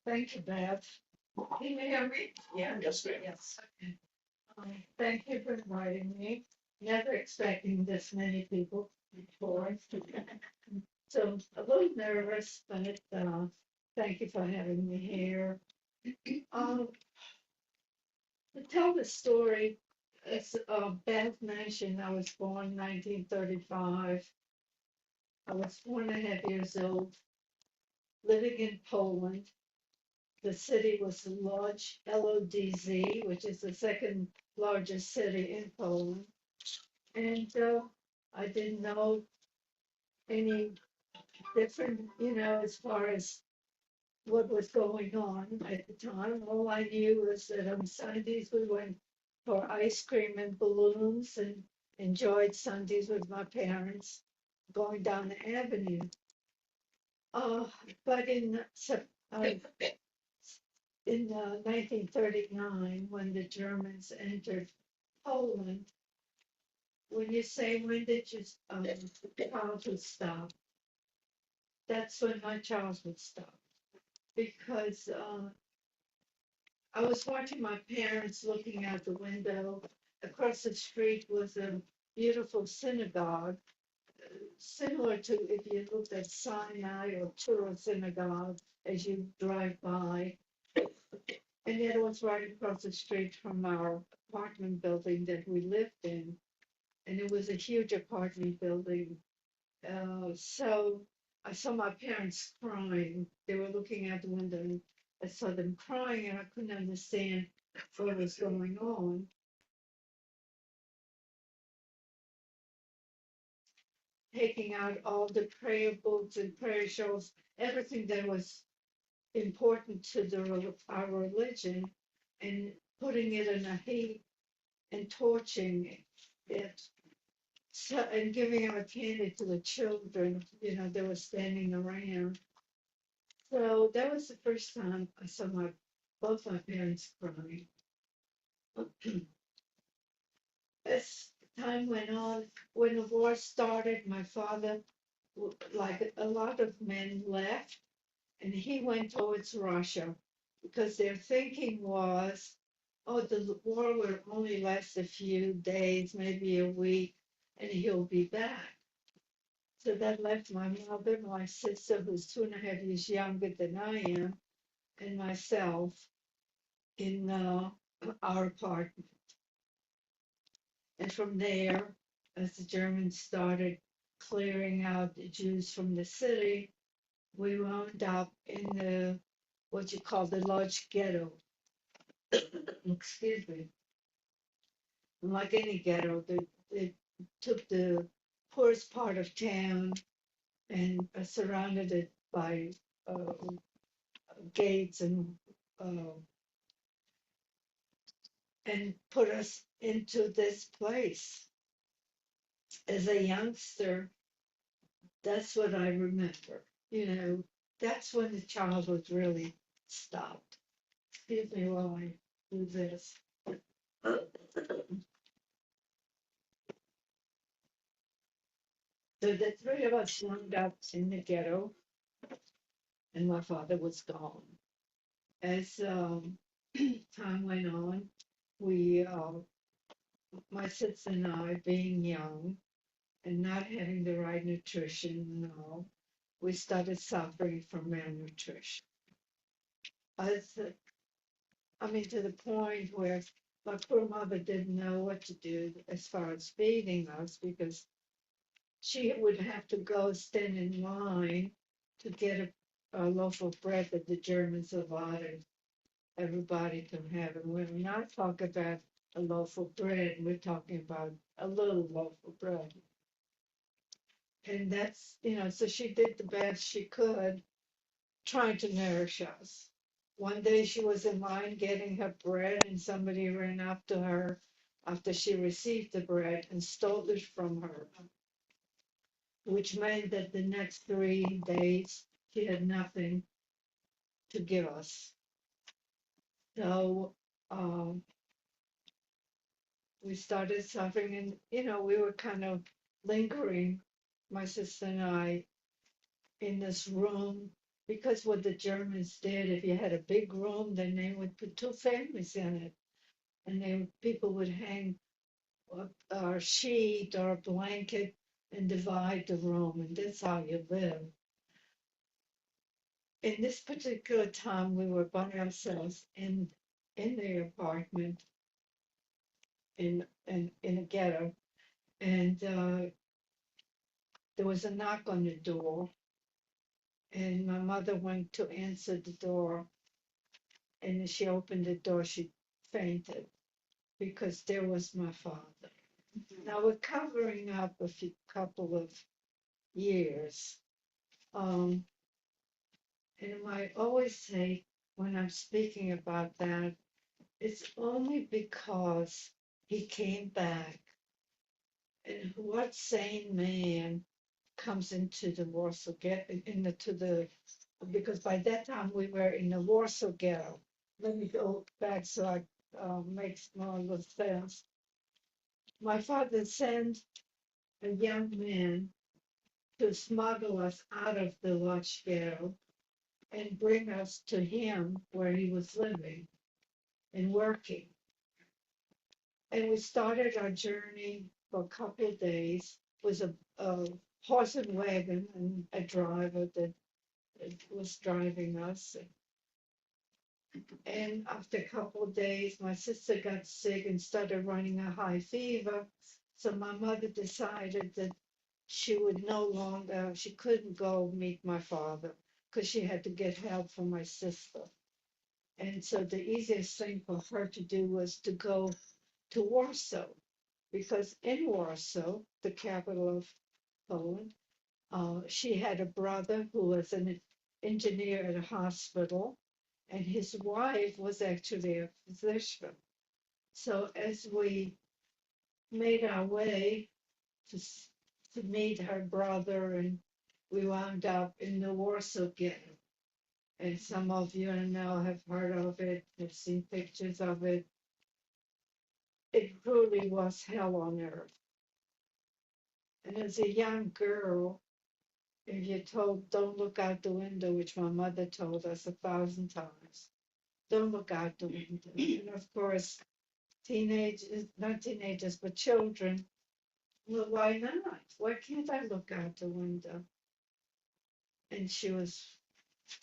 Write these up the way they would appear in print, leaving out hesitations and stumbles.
Thank you, Bev. Can you hear me? Yeah. Yes, ma'am. Yes. Okay. Thank you for inviting me. Never expecting this many people before. So a little nervous, but thank you for having me here. Um, to tell the story, as Beth mentioned, I was born 1935. I was 4.5 years old, living in Poland. The city was Lodz, LODZ, which is the second largest city in Poland. And I didn't know any different, as far as what was going on at the time. All I knew was that on Sundays we went for ice cream and balloons and enjoyed Sundays with my parents going down the avenue. Uh, but in 1939, when the Germans entered Poland, when you say when did your childhood stop, that's when my childhood stopped because I was watching my parents looking out the window. Across the street was a beautiful synagogue, similar to if you looked at Sinai or Tura Synagogue as you drive by. And it was right across the street from our apartment building that we lived in. And it was a huge apartment building. So I saw my parents crying. They were looking out the window and I saw them crying and I couldn't understand what was going on. Taking out all the prayer books and prayer shawls, everything that was important to our religion, and putting it in a heap and torching it. So, and giving out candy to the children, that were standing around. So that was the first time I saw both my parents crying. As time went on, when the war started, my father, like a lot of men, left and he went towards Russia because their thinking was, oh, the war will only last a few days, maybe a week, and he'll be back. So that left my mother, my sister, who's 2.5 years younger than I am, and myself in our apartment. And from there, as the Germans started clearing out the Jews from the city, we wound up in what you call the Lodge Ghetto. Excuse me. Like any ghetto, they took the poorest part of town and surrounded it by uh, gates uh, and put us into this place. As a youngster, that's what I remember. That's when the childhood really stopped. Excuse me while I do this. So the three of us wound up in the ghetto, and my father was gone. As time went on, we, my sister and I, being young and not having the right nutrition and all, we started suffering from malnutrition. As, I mean, to the point where my poor mother didn't know what to do as far as feeding us because she would have to go stand in line to get a loaf of bread that the Germans allotted everybody to have. And when we not talk about a loaf of bread, we're talking about a little loaf of bread. And that's, so she did the best she could trying to nourish us. One day she was in line getting her bread, and somebody ran up to her after she received the bread and stole it from her, which meant that the next 3 days she had nothing to give us. So um, we started suffering, and we were kind of lingering, my sister and I, in this room because what the Germans did, if you had a big room, then they would put two families in it, and people would hang a sheet or a blanket and divide the room, and that's how you live. In this particular time, we were by ourselves in the apartment in a ghetto, and there was a knock on the door, and my mother went to answer the door, and as she opened the door, she fainted because there was my father. Now we're covering up a couple of years. Um, and I always say when I'm speaking about that, it's only because he came back. And what sane man comes into the Warsaw Ghetto, into the, because by that time we were in the Warsaw Ghetto. Let me go back so I makes more sense. My father sent a young man to smuggle us out of the Lodge Ghetto and bring us to him where he was living and working. And we started our journey for a couple of days. It was a horse and wagon and a driver that was driving us. And after a couple of days, my sister got sick and started running a high fever. So my mother decided that she would no longer, she couldn't go meet my father because she had to get help from my sister. And so the easiest thing for her to do was to go to Warsaw, because in Warsaw, the capital of Poland, she had a brother who was an engineer at a hospital, and his wife was actually a physician. So as we made our way to, to meet her brother, and we wound up in the Warsaw Ghetto. And some of you now have heard of it, have seen pictures of it. It truly was hell on earth. And as a young girl, if you're told, don't look out the window, which my mother told us 1,000 times, don't look out the window. And of course, teenagers, not teenagers, but children, well, why not? Why can't I look out the window? And she was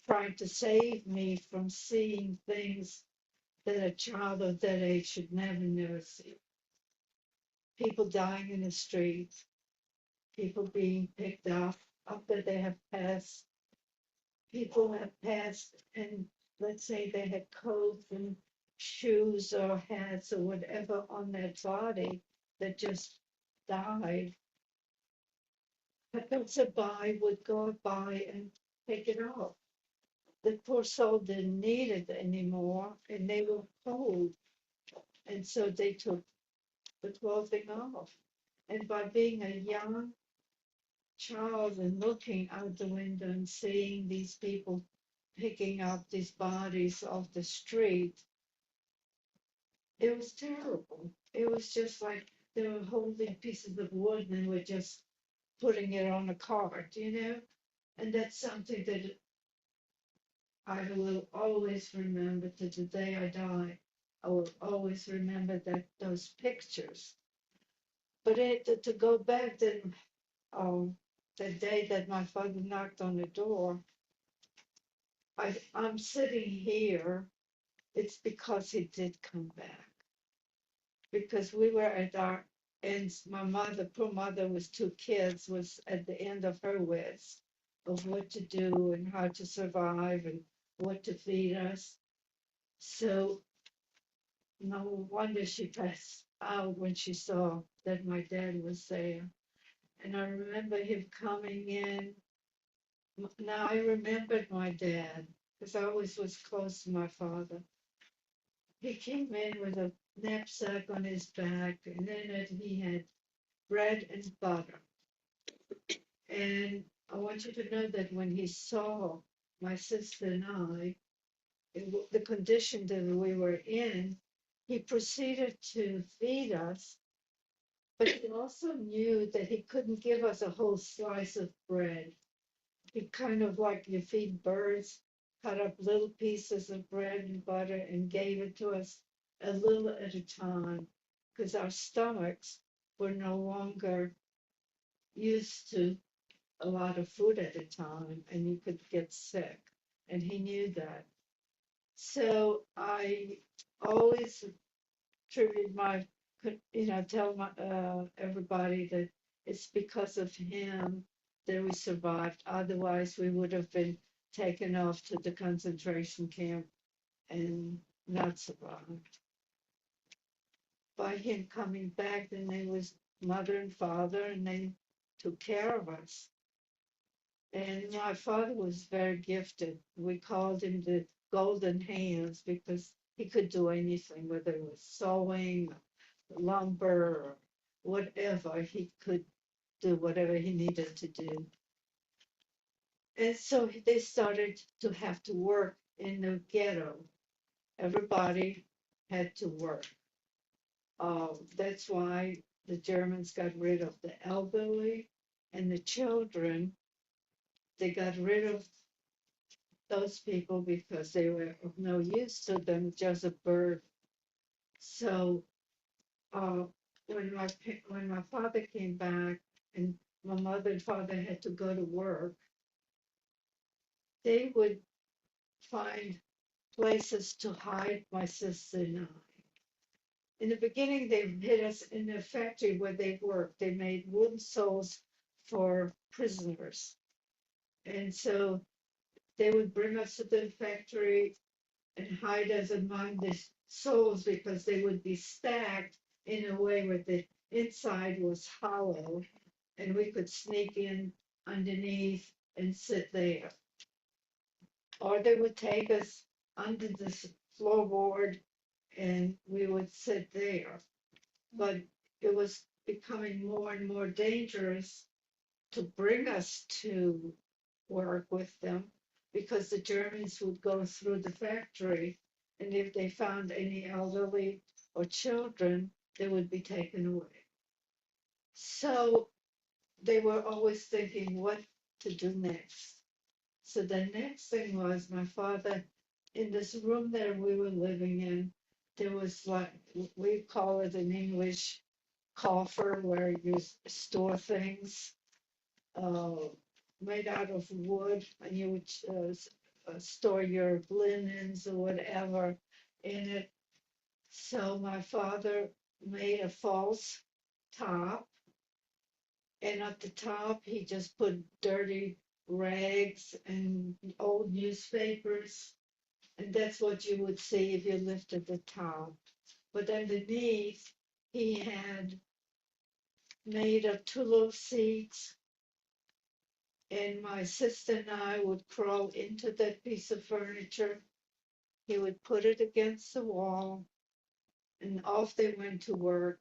trying to save me from seeing things that a child of that age should never see. People dying in the street, people being picked up after they have passed. People have passed, and let's say they had coats and shoes or hats or whatever on their body that just died. But passerby would go by and take it off. The poor soul didn't need it anymore, and they were cold, and so they took the clothing off. And by being a young child and looking out the window and seeing these people picking up these bodies off the street, it was terrible. It was just like they were holding pieces of wood and were just putting it on a cart, you know? And that's something that I will always remember to the day I die. I will always remember that those pictures. But to go back then, the day that my father knocked on the door, I'm sitting here. It's because he did come back. Because we were at our ends. My mother, poor mother, with two kids, was at the end of her wits of what to do and how to survive and what to feed us. So no wonder she passed out when she saw that my dad was there. And I remember him coming in. Now I remembered my dad because I always was close to my father. He came in with a knapsack on his back, and in it he had bread and butter. And I want you to know that when he saw my sister and I, the condition that we were in, he proceeded to feed us, but he also knew that he couldn't give us a whole slice of bread. he kind of like you feed birds, cut up little pieces of bread and butter and gave it to us a little at a time because our stomachs were no longer used to a lot of food at a time and you could get sick. And he knew that. So I always attribute tell everybody that it's because of him that we survived. Otherwise, we would have been taken off to the concentration camp and not survived. By him coming back, then there was mother and father, and they took care of us. And my father was very gifted. We called him the golden hands because he could do anything, whether it was sewing, lumber, or whatever. He could do whatever he needed to do. And so they started to have to work in the ghetto. Everybody had to work. That's why the Germans got rid of the elderly and the children. They got rid of those people because they were of no use to them, just a burden. So uh, when my father came back and my mother and father had to go to work, they would find places to hide my sister and I. In the beginning, they hid us in the factory where they worked. They made wooden soles for prisoners. And so they would bring us to the factory and hide us among the soles because they would be stacked in a way where the inside was hollow and we could sneak in underneath and sit there. Or they would take us under the floorboard and we would sit there. But it was becoming more and more dangerous to bring us to work with them because the Germans would go through the factory and if they found any elderly or children, they would be taken away. So they were always thinking what to do next. So the next thing was my father, in this room that we were living in, there was like, we call it in English, coffer where you store things uh, made out of wood, and you would store your linens or whatever in it. So my father made a false top, and at the top he just put dirty rags and old newspapers, and that's what you would see if you lifted the top. But underneath, he had made up two little seats, and my sister and I would crawl into that piece of furniture. He would put it against the wall, and off they went to work,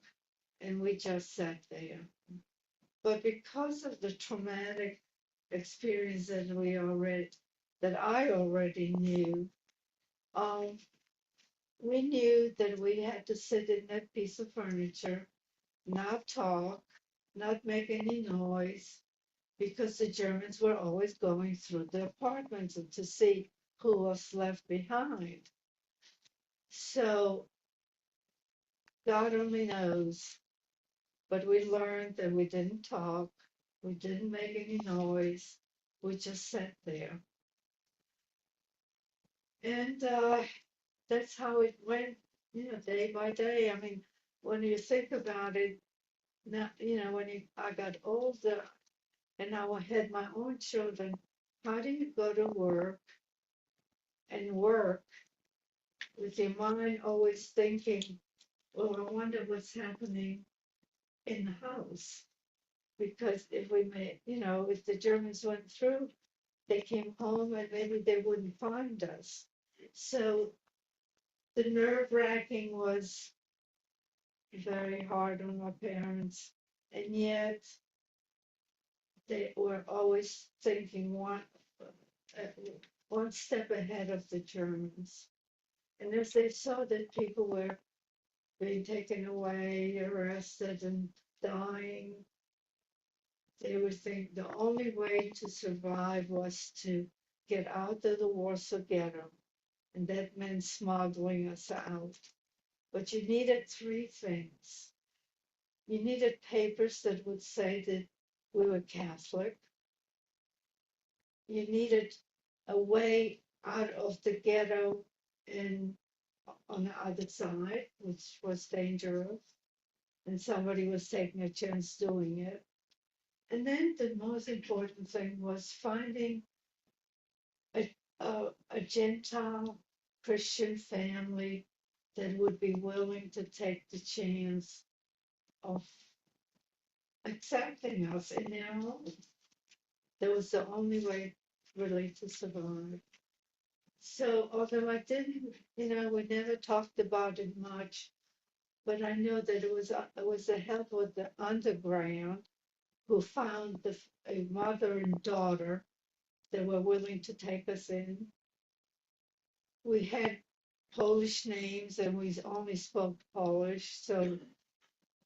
and we just sat there. But because of the traumatic experience that I already knew, um, we knew that we had to sit in that piece of furniture, not talk, not make any noise, because the Germans were always going through the apartments and to see who was left behind. So God only knows, but we learned that we didn't talk, we didn't make any noise, we just sat there. And that's how it went, day by day. I mean, when you think about it, now, I got older and now I had my own children, how do you go to work and work with your mind always thinking, well, I wonder what's happening in the house? Because if we made, if the Germans went through, they came home and maybe they wouldn't find us. So the nerve wracking was very hard on my parents. And yet they were always thinking uh, one step ahead of the Germans. And as they saw that people were being taken away, arrested, and dying, They would think the only way to survive was to get out of the Warsaw Ghetto, and that meant smuggling us out. But you needed three things. You needed papers that would say that we were Catholic. You needed a way out of the ghetto and on the other side, which was dangerous, and somebody was taking a chance doing it. And then the most important thing was finding a Gentile Christian family that would be willing to take the chance of accepting us in their home. That was the only way really to survive. So although I didn't, we never talked about it much, but I know that it was the help of the underground who found a mother and daughter that were willing to take us in. We had Polish names and we only spoke Polish, so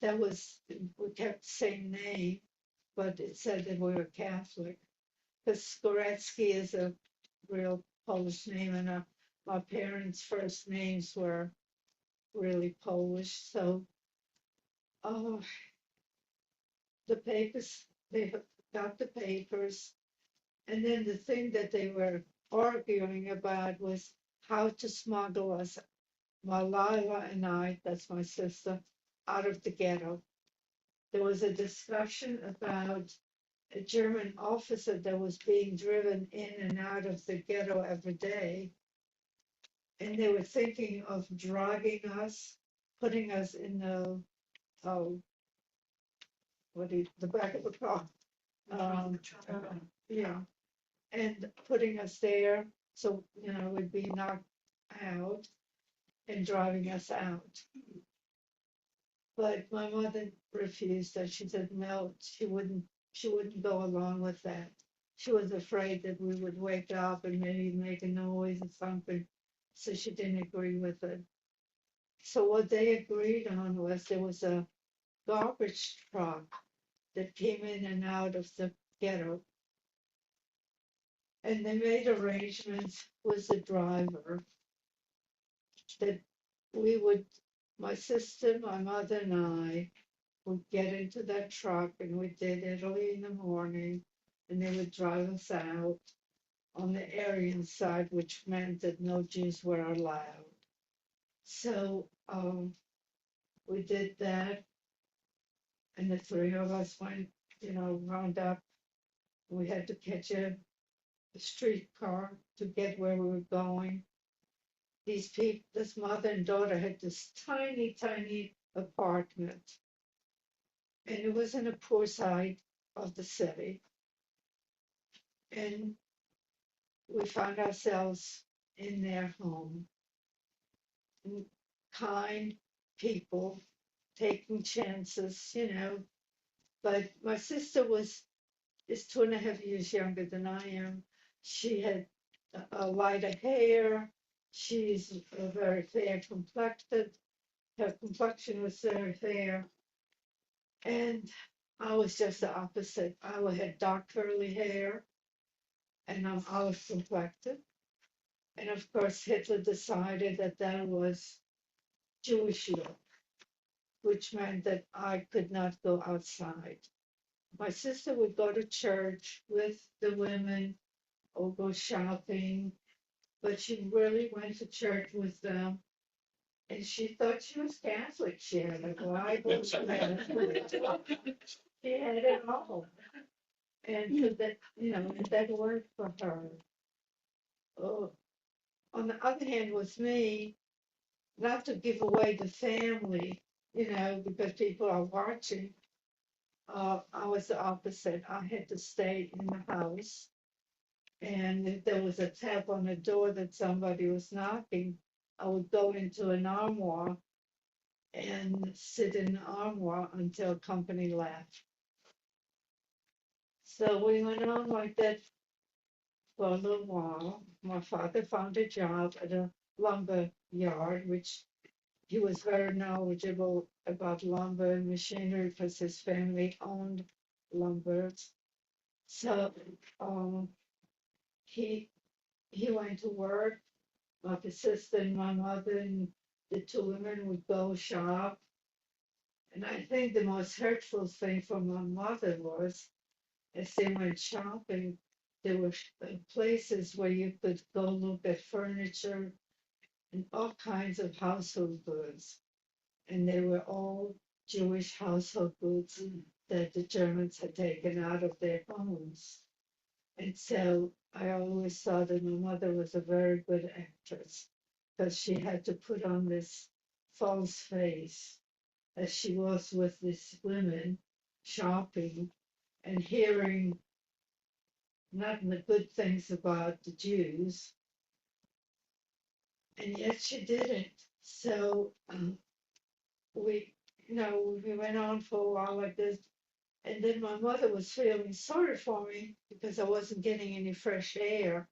we kept the same name, but it said that we were Catholic. Because Skoretsky is a real Polish name, and my parents' first names were really Polish. So uh, the papers, they got the papers, and then the thing that they were arguing about was how to smuggle us, Malala and I, that's my sister, out of the ghetto. There was a discussion about a German officer that was being driven in and out of the ghetto every day. And they were thinking of drugging us, putting us in oh, the back of the car. Uh, yeah, and putting us there so, we'd be knocked out and driving us out. But my mother refused that. She said no, she wouldn't go along with that. She was afraid that we would wake up and maybe make a noise or something. So she didn't agree with it. So what they agreed on was there was a garbage truck that came in and out of the ghetto. And they made arrangements with the driver that we would, my sister, my mother, and I would get into that truck and we did Italy in the morning, and they would drive us out on the Aryan side, which meant that no Jews were allowed. So we did that, and the three of us went, round up. We had to catch a streetcar to get where we were going. These people, this mother and daughter had this tiny, tiny apartment, and it was in a poor side of the city. And we found ourselves in their home. Kind people taking chances. But my sister is 2.5 years younger than I am. She had a lighter hair. She's very fair complected. Her complexion was very fair. And I was just the opposite. I had dark curly hair and I'm olive complected. And of course, Hitler decided that that was Jewish look, which meant that I could not go outside. My sister would go to church with the women or go shopping, but she really went to church with them. And she thought she was Catholic. She had a Bible. She had it all. And so that worked for her. Oh, on the other hand, with me, not to give away the family, because people are watching, I was the opposite. I had to stay in the house. And if there was a tap on the door that somebody was knocking, I would go into an armoire and sit in the armoire until company left. So we went on like that for a little while. My father found a job at a lumber yard, which he was very knowledgeable about lumber and machinery because his family owned lumber. So um, he he went to work. My sister and my mother and the two women would go shop. And I think the most hurtful thing for my mother was, as they went shopping, there were places where you could go look at furniture and all kinds of household goods. And they were all Jewish household goods that the Germans had taken out of their homes. And so I always thought that my mother was a very good actress because she had to put on this false face as she was with these women shopping and hearing not the good things about the Jews, and yet she did it. So we, we went on for a while like this, and then my mother was feeling sorry for me because I wasn't getting any fresh air.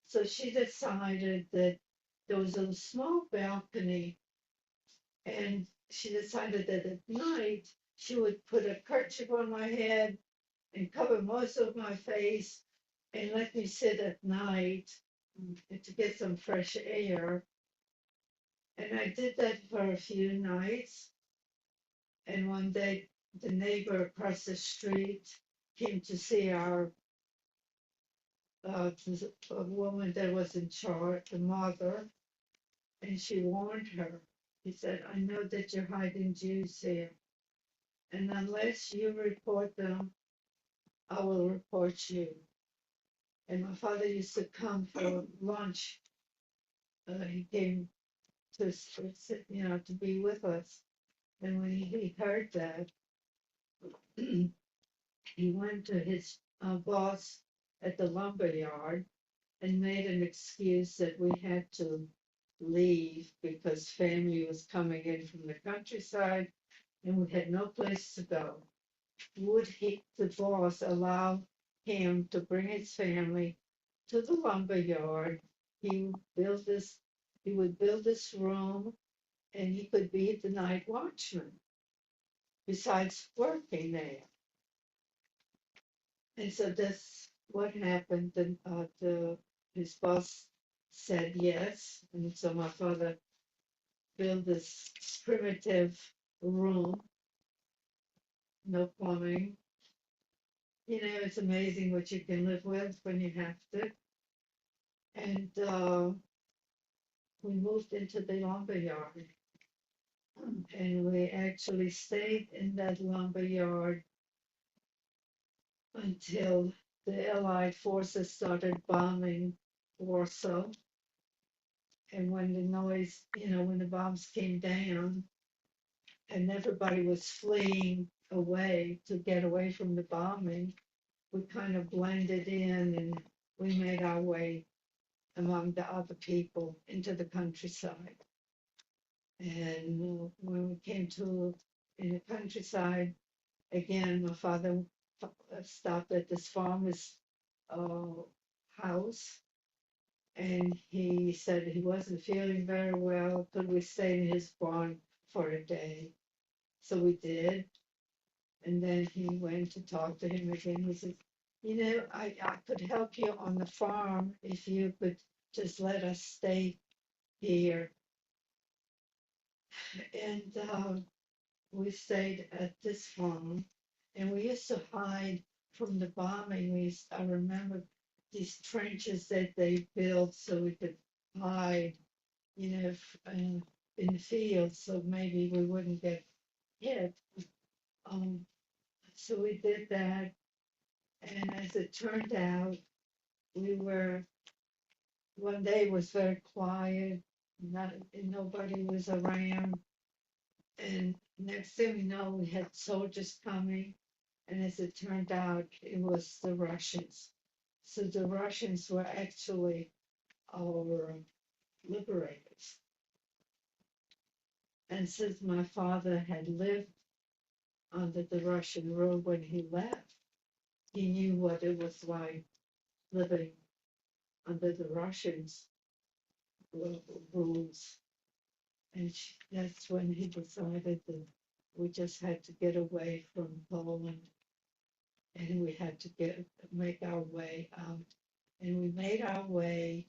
So she decided that there was a small balcony, and she decided that at night she would put a kerchief on my head and cover most of my face and let me sit at night to get some fresh air. And I did that for a few nights. And one day, the neighbor across the street came to see a woman that was in charge, the mother, and she warned her. He said, I know that you're hiding Jews here, and unless you report them, I will report you. And my father used to come for lunch. He came to, to be with us. And when he heard that, he went to his boss at the lumber yard and made an excuse that we had to leave because family was coming in from the countryside and we had no place to go. Would the boss, allow him to bring his family to the lumber yard? He built this, he would build this room and he could be the night watchman besides working there. And so that's what happened. And his boss said yes. And so my father built this primitive room, no plumbing. It's amazing what you can live with when you have to. And we moved into the lumber yard. And we actually stayed in that lumber yard until the Allied forces started bombing Warsaw. And when the noise, when the bombs came down and everybody was fleeing away to get away from the bombing, we kind of blended in and we made our way among the other people into the countryside. And when we came to in the countryside, again, my father stopped at this farmer's uh, house, and he said he wasn't feeling very well. Could we stay in his barn for a day? So we did. And then he went to talk to him again. He said, I could help you on the farm if you could just let us stay here. And we stayed at this farm. And we used to hide from the bombing. I remember these trenches that they built so we could hide, in the fields, so maybe we wouldn't get hit. Um, so we did that, and as it turned out, we were one day it was very quiet, not nobody was around, and next thing we know, we had soldiers coming, and as it turned out, it was the Russians. So the Russians were actually our liberators. And since my father had lived under the Russian rule when he left, he knew what it was like living under the Russians' rules. And that's when he decided that we just had to get away from Poland. and we had to make our way out. And we made our way.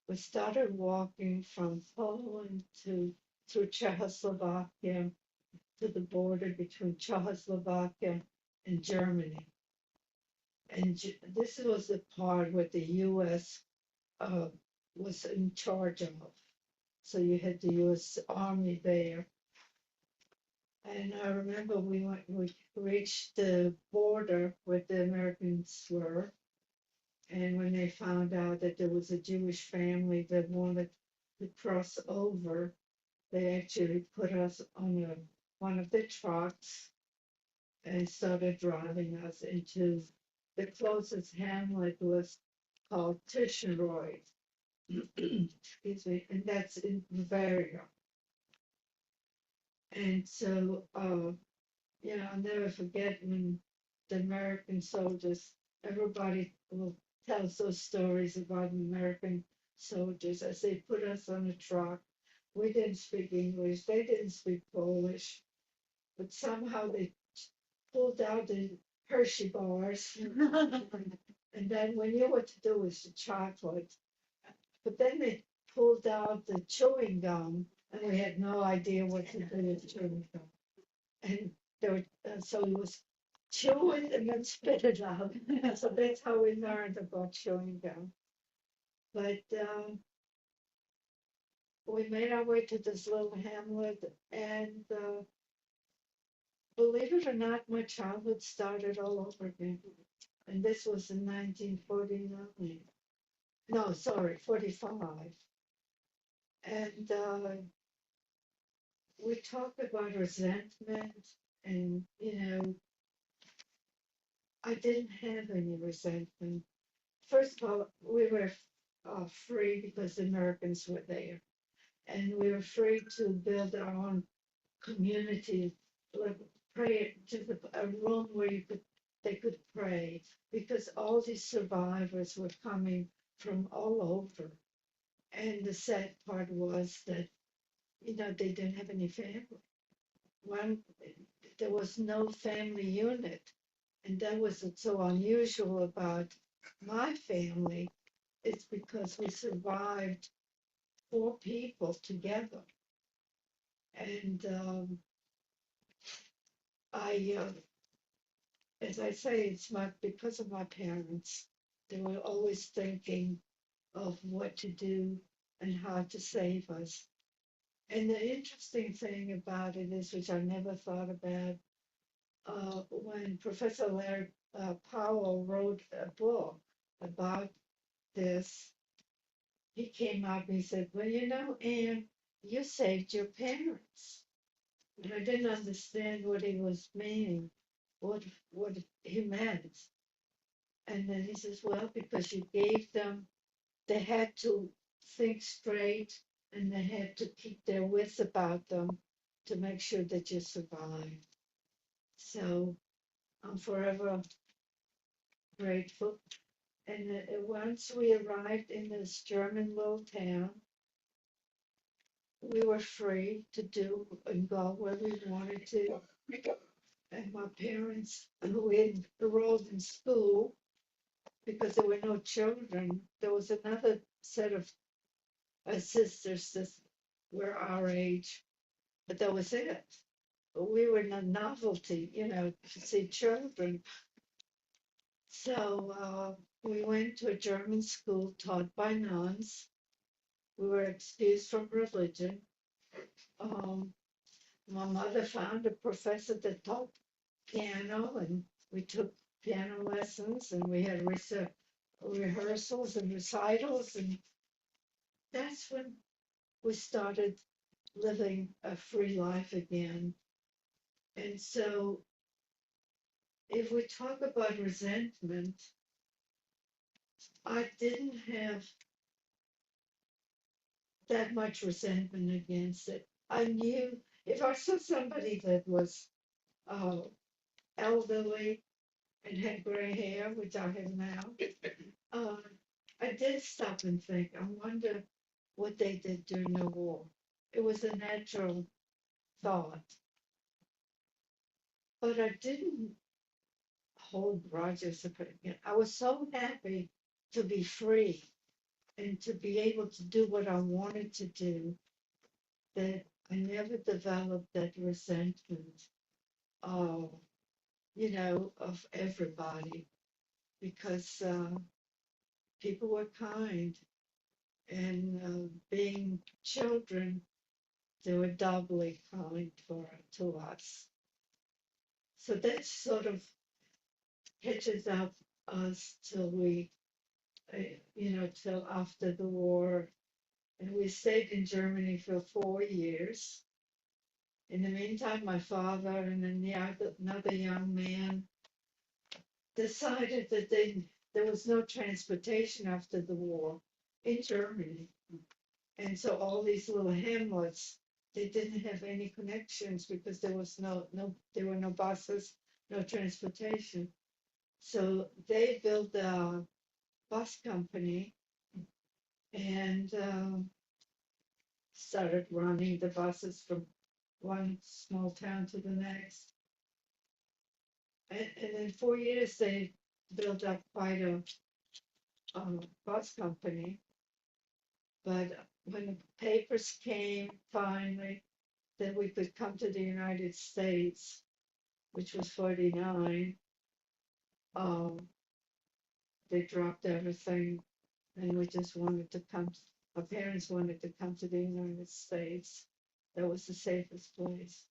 We started walking from Poland to through Czechoslovakia to the border between Czechoslovakia and Germany. And this was the part where the U.S. Uh, was in charge of. So you had the U.S. Army there. And I remember we reached the border where the Americans were. And when they found out that there was a Jewish family that wanted to cross over, they actually put us on one of the trucks and started driving us into the closest hamlet was called Tischenreuth. Excuse me, and that's in Bavaria. And so, I'll never forget when the American soldiers, everybody will tells those stories about American soldiers as they put us on a truck. We didn't speak English, they didn't speak Polish, but somehow they pulled out the Hershey bars. And then we knew what to do with the chocolate. But then they pulled out the chewing gum, and we had no idea what to do with chewing gum. And there were, so it was chew it and then spit it out. So that's how we learned about chewing gum. But we made our way to this little hamlet, and believe it or not, my childhood started all over again. And this was in 1949. No, sorry, 45. And we talked about resentment, and I didn't have any resentment. First of all, we were free because the Americans were there, and we were free to build our own community, like pray, just a room where they could pray, because all these survivors were coming from all over. And the sad part was that they didn't have any family. One, there was no family unit, and that was what's so unusual about my family. It's because we survived four people together, and I, as I say, it's because of my parents. They were always thinking of what to do and how to save us. And the interesting thing about it is, which I never thought about, when Professor Larry Powell wrote a book about this, he came up and he said, "Well, Anne, you saved your parents." And I didn't understand what he was meaning, what he meant. And then he says, "Well, because you gave them, they had to think straight and they had to keep their wits about them to make sure that you survive." So I'm forever grateful. And once we arrived in this German little town, we were free to do and go where we wanted to. And my parents, who had enrolled in school because there were no children, there was another set of sisters that were our age, but that was it. But we were in a novelty, to see children. So we went to a German school taught by nuns. We were excused from religion. Um, my mother found a professor that taught piano, and we took piano lessons, and we had rehearsals and recitals, and that's when we started living a free life again. And so, if we talk about resentment, I didn't have that much resentment against it. I knew if I saw somebody that was uh, elderly and had gray hair, which I have now, uh, I did stop and think, I wonder what they did during the war. It was a natural thought. But I didn't hold grudges. I was so happy to be free and to be able to do what I wanted to do that I never developed that resentment of, of everybody because people were kind and being children, they were doubly kind to us. So that sort of catches up us till till after the war. And we stayed in Germany for 4 years. In the meantime, my father and then another young man decided that there was no transportation after the war in Germany. And so all these little hamlets, they didn't have any connections because there was there were no buses, no transportation. So they built a bus company and started running the buses from one small town to the next. And in 4 years, they built up quite a bus company. But when the papers came finally that we could come to the United States, which was 49, um, they dropped everything and we just wanted to come. Our parents wanted to come to the United States. That was the safest place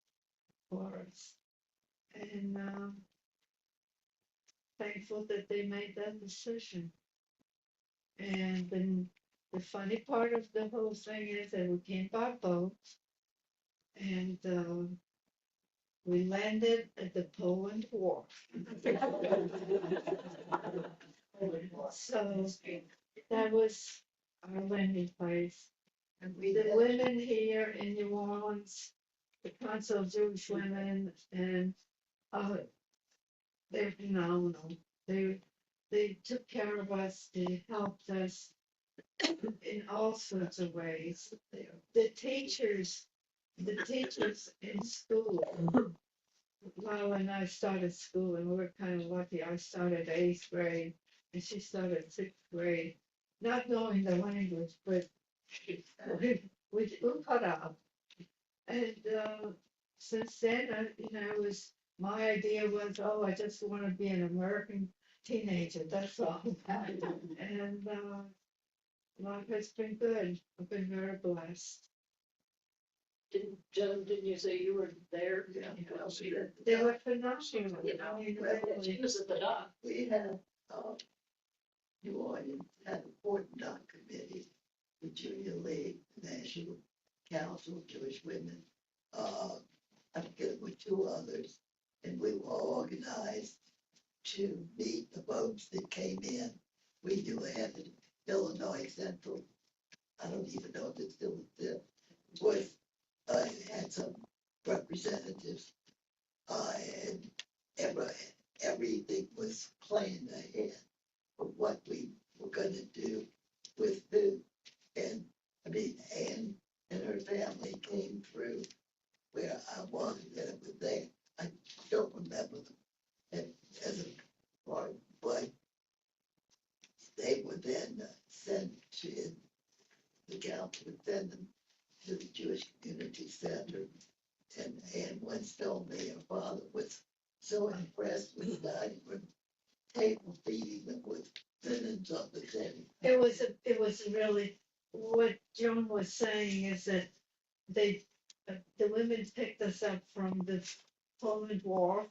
for us. And thankful that they made that decision. And then the funny part of the whole thing is that we came by boat and we landed at the Poland Wharf. So that was our landing place. And the women here in New Orleans, the Council of Jewish Women, and they're phenomenal. They took care of us. They helped us in all sorts of ways. The teachers, the teachers in school. Well, when I started school, and we were kind of lucky. I started 8th grade, and she started 6th grade, not knowing the language, but we caught up. And since then, it was my idea was, oh, I just want to be an American teenager. That's all. And life has been good. I've been very blessed. Didn't you say you were there? Yeah. They were phenomenal. She was at the dock. We had, New Orleans had a Fort Dock Committee, the Junior League, the National Council of Jewish Women, I forget with two others, and we were organized to meet the boats that came in. We do have in Illinois Central, I don't even know if it's still there, was, had some representatives, and everything was planned ahead of what we were gonna do with food. And I mean, Anne and her family came through where I was, and it was there. I don't remember them and as a part, but they were then sent to the council would send them to the Jewish Community Center. And Anne once told me her father was so impressed with the dining room table feeding them with linens on the table. It was really, what Joan was saying is that they, the women picked us up from the Poland Wharf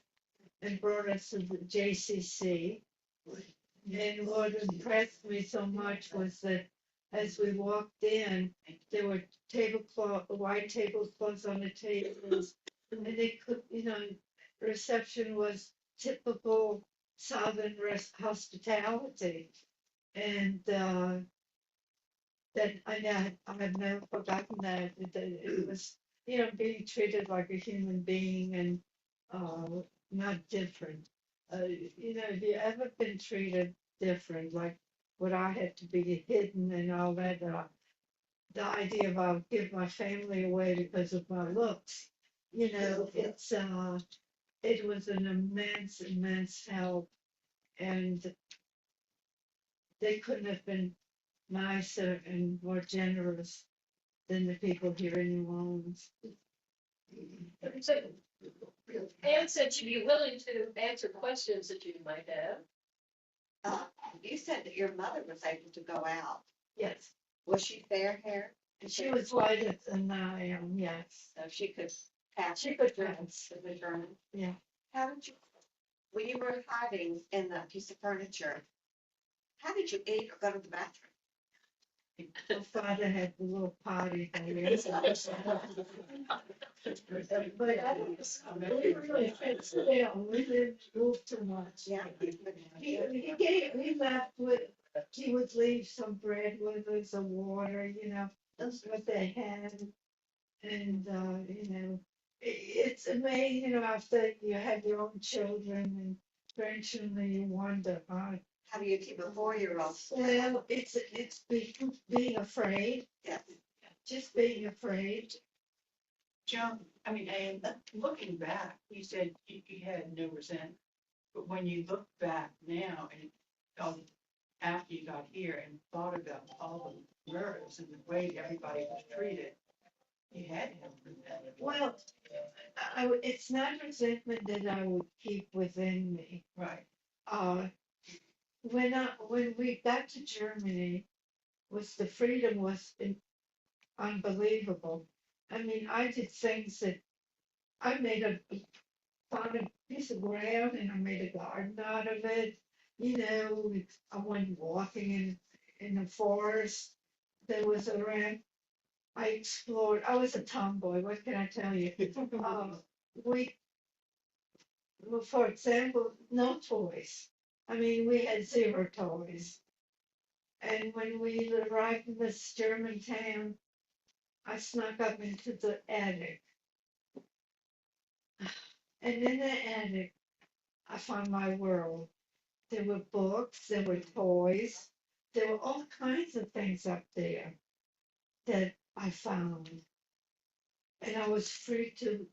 and brought us to the JCC. And what impressed me so much was that as we walked in, there were white tablecloths on the tables, and they could, reception was typical Southern hospitality, and that I've never forgotten that it was, being treated like a human being and not different. Have you ever been treated different, like what I had to be hidden and all that? The idea of I'll give my family away because of my looks, it's it was an immense, immense help. And they couldn't have been nicer and more generous than the people here in New Orleans. So Anne said she'd be willing to answer questions that you might have. You said that your mother was able to go out. Yes, Was she fair hair? she was whiter than I am, yes. So she could pass. She could dance, the German. yeah. How did you, when you were hiding in that piece of furniture, how did you eat or go to the bathroom? My father had a little party there. But we really fit still, we didn't move too much. Yeah. He left with, he would leave some bread with us, some water, you know, that's what they had. And, you know, it's amazing, you know, after you have your own children and grandchildren, you wonder, How do you keep a 4-year-old? well, it's being afraid, Yeah. just being afraid. Joan, and looking back, you said you had no resentment, but when you look back now and after you got here and thought about all the murders and the way everybody was treated, you had to have resentment. Well, it's not resentment that I would keep within me. Right. When we got to Germany, the freedom was unbelievable. I mean, I did things that I found a piece of ground and I made a garden out of it. You know, I went walking in the forest that was around. I explored. I was a tomboy. What can I tell you? We, well, for example, no toys. I mean, we had zero toys. And when we arrived in this German town, I snuck up into the attic. And in the attic, I found my world. There were books, there were toys, there were all kinds of things up there that I found. And I was free to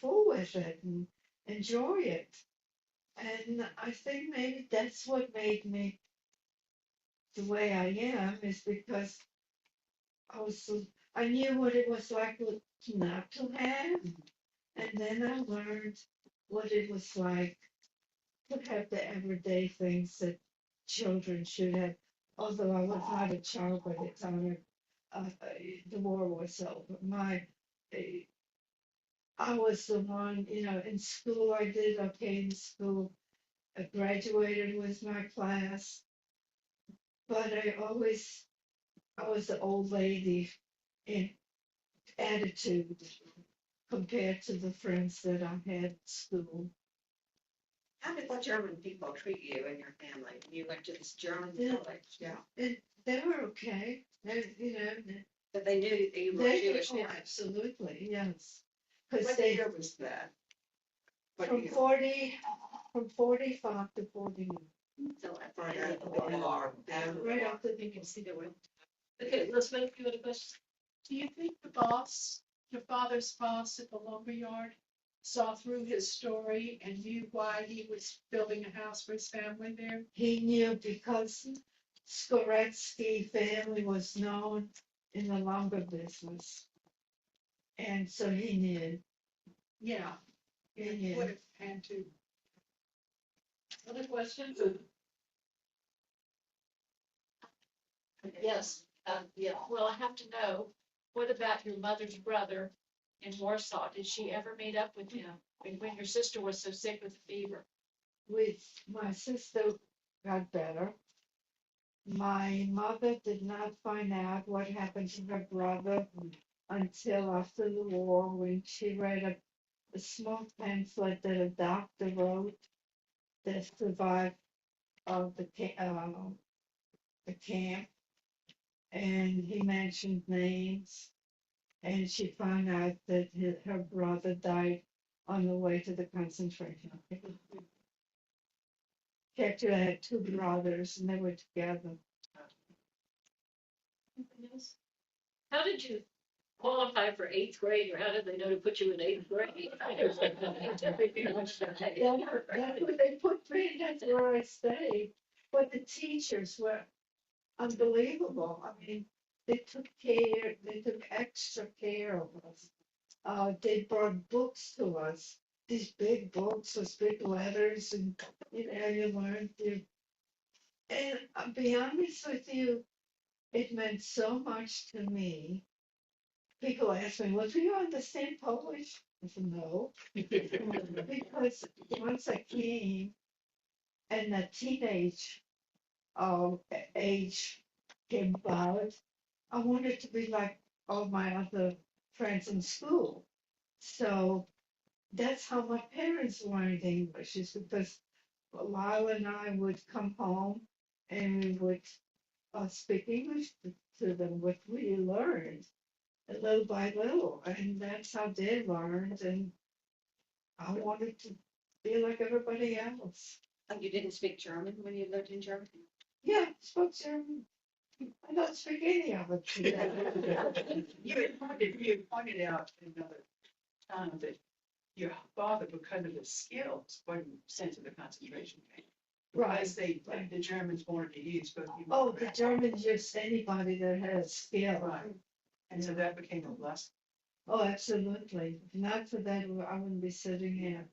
fool with it and enjoy it. And I think maybe that's what made me the way I am, is because I knew what it was like not to have. And then I learned what it was like to have the everyday things that children should have. Although I was not a child by the time the war was over. I was the one, you know, in school I did okay in school. I graduated with my class, but I was the old lady in attitude compared to the friends that I had at school. How did the German people treat you and your family when you went to this German Yeah. village? Yeah. And they were okay. You know, But they knew that you were they, Jewish. oh, absolutely, yes. Because What they, year was that? What from year? 45 to 49, So right after the war. right after You can see the way. Okay, let's make you a question. Do you think your father's boss at the lumberyard, saw through his story and knew why he was building a house for his family there? he knew because Skoretsky family was known in the lumber business. And so he knew. Yeah, He he knew. would have had to. Other questions? Yes, yeah, well, I have to know, what about your mother's brother in Warsaw? Did she ever meet up with him when your sister was so sick with fever? With my sister got better. My mother did not find out what happened to her brother until after the war, when she read a small pamphlet that a doctor wrote that survived of the camp, and he mentioned names, and she found out that her brother died on the way to the concentration camp. She actually had two brothers, and they were together. Anything else? How did you qualify for eighth grade, or how did they know to put you in eighth grade? That's where they put me, and that's where I stayed. But the teachers were unbelievable. I mean, they took extra care of us. They brought books to us, these big books with big letters, and you learned. And I'll be honest with you, it meant so much to me. People ask me, well, do you understand Polish? I said, no. Because once I came and the teenage age came about, I wanted to be like all my other friends in school. So that's how my parents learned English, is because Lila and I would come home and we would speak English to them, what we learned little by little. And that's how they learned. And I wanted to be like everybody else. Oh, you didn't speak German when you lived in Germany? Yeah, spoke German. I don't speak any of it today. You had pointed out in another time that your father, because of his skills, wasn't sent to the concentration camp. Right. Because the Germans wanted to use both. Oh, the Germans, just anybody that has skill. Right. And so that became a blessing. Oh, absolutely. If not for that, I wouldn't be sitting here,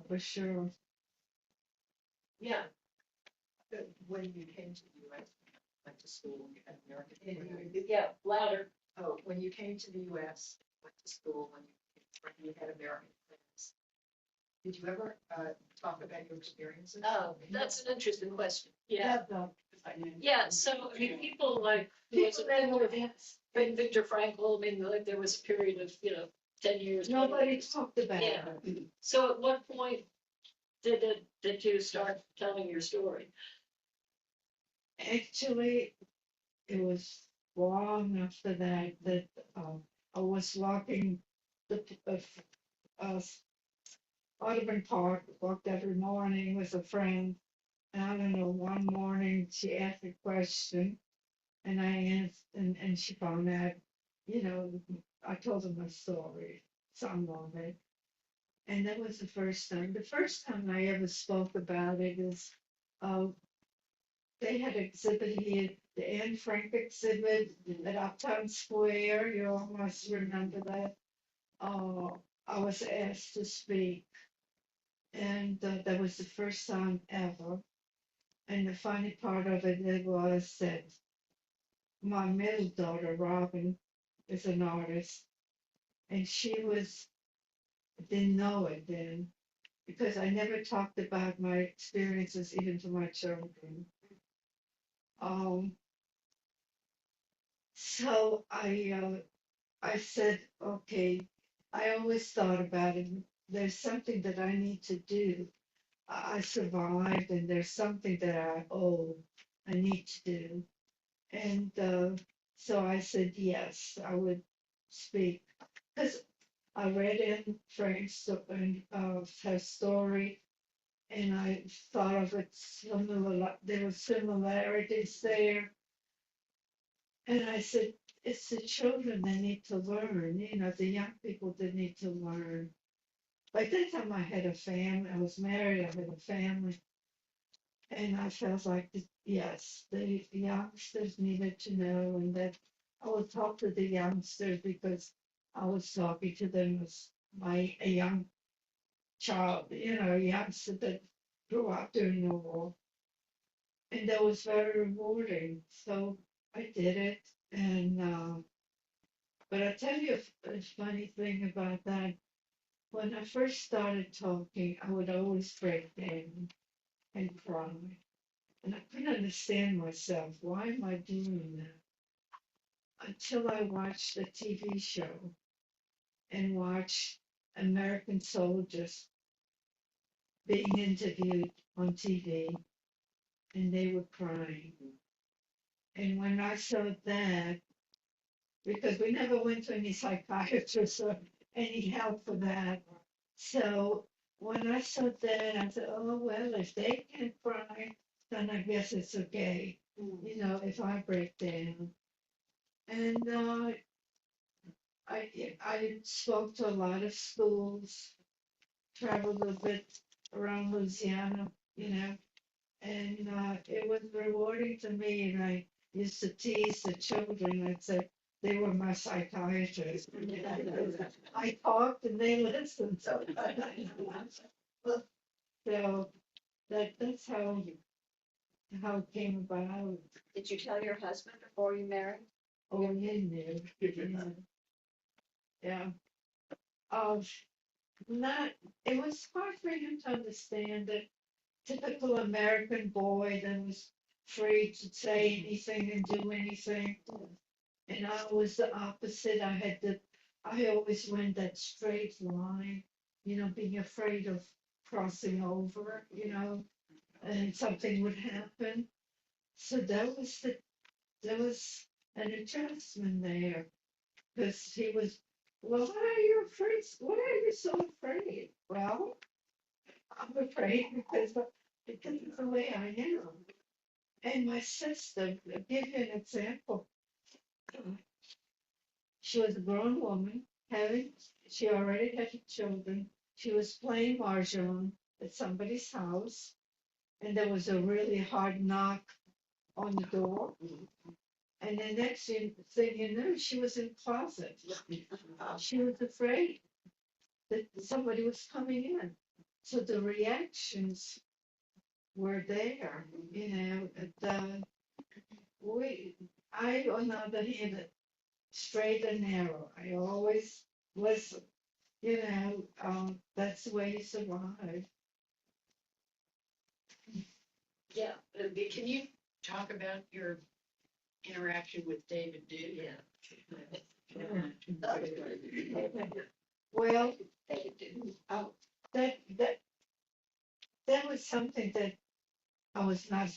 for sure. Yeah, When you came to the US, went to school, you had American. yeah, louder. Oh, when you came to the US, went to school, when you had American friends, did you ever talk about your experiences? Oh, that's an interesting question. Yeah, No. yeah, so, I mean, people like, People that were and Viktor Frankl, I mean, like, there was a period of, 10 years. nobody talked about Yeah. it. So at what point did you start telling your story? Actually, it was long after that I was walking the uh, Audubon Park, walked every morning with a friend. And I don't know, one morning she asked a question and I answered, and she found out, you know, I told her my story, some of it. And that was the first time. The first time I ever spoke about it is uh, they had an exhibit here, the Anne Frank exhibit at Uptown Square. You all must remember that. I was asked to speak, and that was the first time ever. And the funny part of it was that my middle daughter, Robin, is an artist, and didn't know it then because I never talked about my experiences even to my children. Um, so I said, okay, I always thought about it. There's something that I need to do. I survived, and there's something that I need to do. And so I said, yes, I would speak. Because I read in her story, and I thought of it similar, there were similarities there. And I said, it's the children that need to learn, the young people that need to learn. By that time, I had a family, I was married, I had a family. And I felt like, yes, the youngsters needed to know, and that I would talk to the youngsters because I was talking to them as a young child, a youngster that grew up during the war. And that was very rewarding. So I did it. And, but I tell you a funny thing about that. When I first started talking, I would always break down and cry. And I couldn't understand myself. Why am I doing that? Until I watched a TV show and watched American soldiers being interviewed on TV, and they were crying. And when I saw that, because we never went to any psychiatrist or any help for that, so when I saw that, I said, oh, well, if they can cry, then I guess it's okay, if I break down. And I spoke to a lot of schools, traveled a bit around Louisiana, and it was rewarding to me. And I used to tease the children. I'd say they were my psychiatrists. I talked and they listened. So, so that's how it came about. Did you tell your husband before you married? Oh, he knew. Yeah. Yeah. Um, not. It was hard for him to understand that typical American boy that was afraid to say anything and do anything. And I was the opposite. I always went that straight line, being afraid of crossing over, and something would happen. So there was an adjustment there because he was, well, why are you afraid? Why are you so afraid? Well, I'm afraid because of the way I am. And my sister, I'll give you an example. She was a grown woman, she already had children. She was playing mahjong at somebody's house, and there was a really hard knock on the door. And the next thing you knew, she was in the closet. She was afraid that somebody was coming in. So the reactions were there, and on the other hand, straight and narrow. I always listen. That's the way you survive. Yeah, can you talk about your interaction with David Duke? Well, oh, that was something that I was not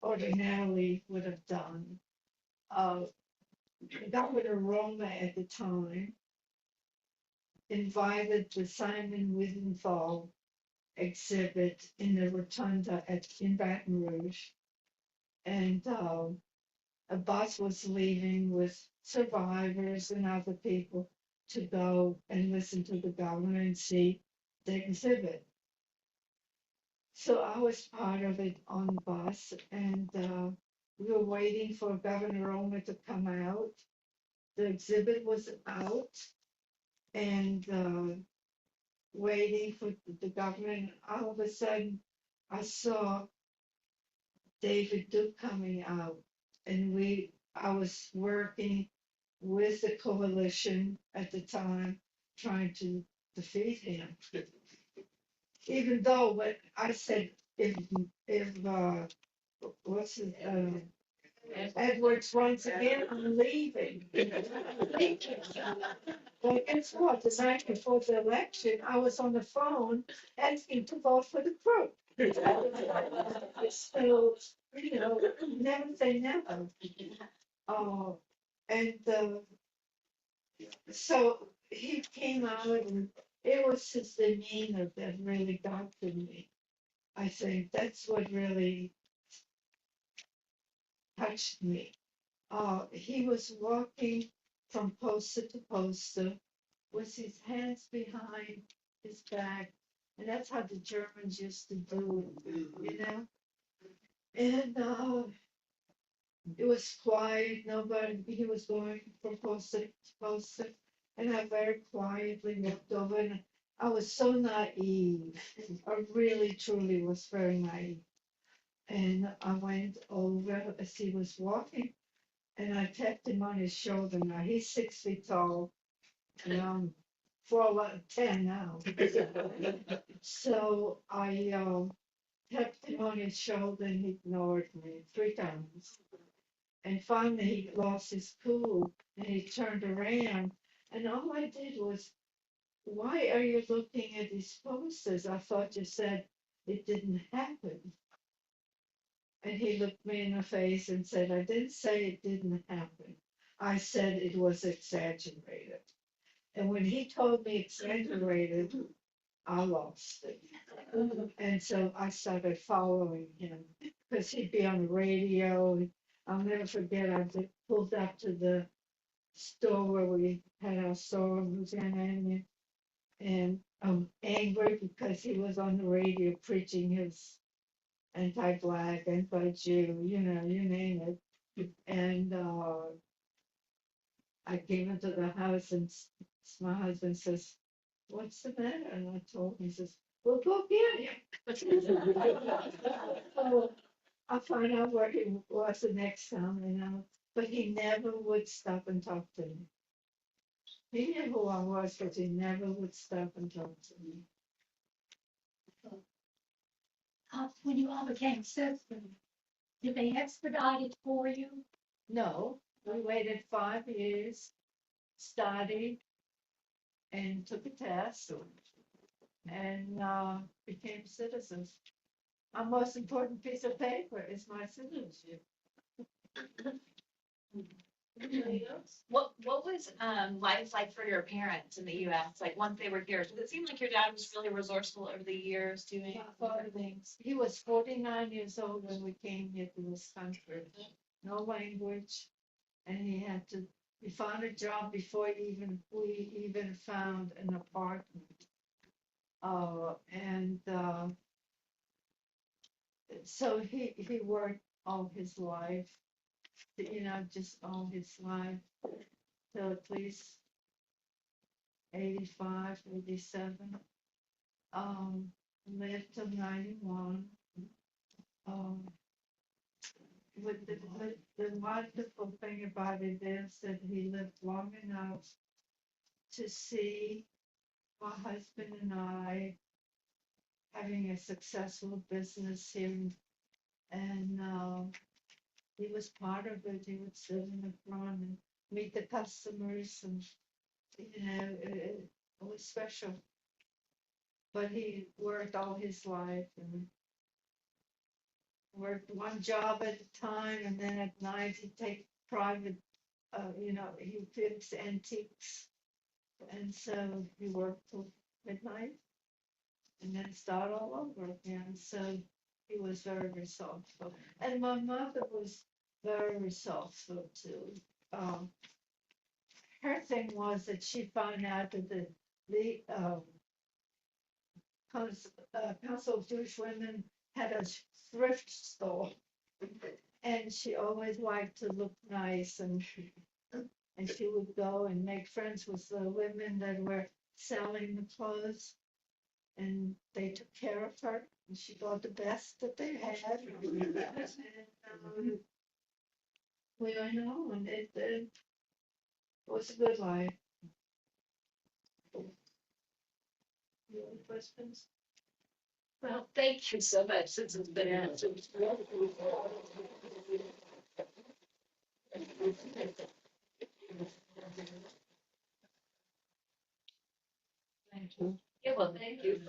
ordinarily would have done. Uh, Governor Roma at the time invited the Simon Wiesenthal exhibit in the rotunda in Baton Rouge, and a bus was leaving with survivors and other people to go and listen to the governor and see the exhibit. So I was part of it on the bus, and we were waiting for Governor Roma to come out. The exhibit was out, and waiting for the governor. And all of a sudden, I saw David Duke coming out, and I was working with the coalition at the time, trying to defeat him. Even though what I said, if what's his, Edwards runs again, I'm leaving. Well, guess what? The night before the election, I was on the phone asking to vote for the crook. So, never say never. Oh, and so he came out, and it was his demeanor that really got to me. I think that's what really touched me. He was walking from poster to poster with his hands behind his back, and that's how the Germans used to do it. And it was quiet, nobody, he was going from poster to poster, and I very quietly looked over, and I was so naive. I really, truly was very naive. And I went over as he was walking, and I tapped him on his shoulder. Now he's 6 feet tall, and I'm 4'10" now. So I tapped him on his shoulder, and he ignored me 3 times. And finally, he lost his cool, and he turned around, and all I did was, "Why are you looking at these posters? I thought you said it didn't happen." And he looked me in the face and said, "I didn't say it didn't happen. I said it was exaggerated." And when he told me exaggerated, I lost it. And so I started following him because he'd be on the radio. I'll never forget, pulled up to the store where we had our store in Louisiana, and angry because he was on the radio preaching his anti-black, anti-Jew, you name it. And I came into the house and my husband says, "What's the matter?" And I told him, he says, "Well, go get him." So I'll find out where he was the next time. But he never would stop and talk to me. He knew who I was, but he never would stop and talk to me. When you all became citizens, did they expedite it for you? No, we waited 5 years, studied, and took a test, and became citizens. Our most important piece of paper is my citizenship. What was life like for your parents in the US, like once they were here? Because it seemed like your dad was really resourceful over the years doing My father thinks he was 49 years old when we came here to this country. No language, and he found a job before we even found an apartment. And so he worked all his life, just all his life, till at least 85, 87. Lived till 91. Um, the wonderful thing about it is that he lived long enough to see my husband and I having a successful business here, and he was part of it. He would sit in the front and meet the customers, and it was special. But he worked all his life and worked one job at a time, and then at night he'd take private, he fixed antiques, and so he worked till midnight, and then start all over again. So he was very resourceful, and my mother was very resourceful too. Um, Her thing was that she found out that the Council of Jewish Women had a thrift store, and she always liked to look nice, and she would go and make friends with the women that were selling the clothes, and they took care of her, and she got the best that they had. And we went on. It was a good life. You have questions? Well, thank you so much. This has been answered. Thank you. Yeah, well, thank you.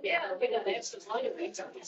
Yeah, we got answers. Maybe it doesn't.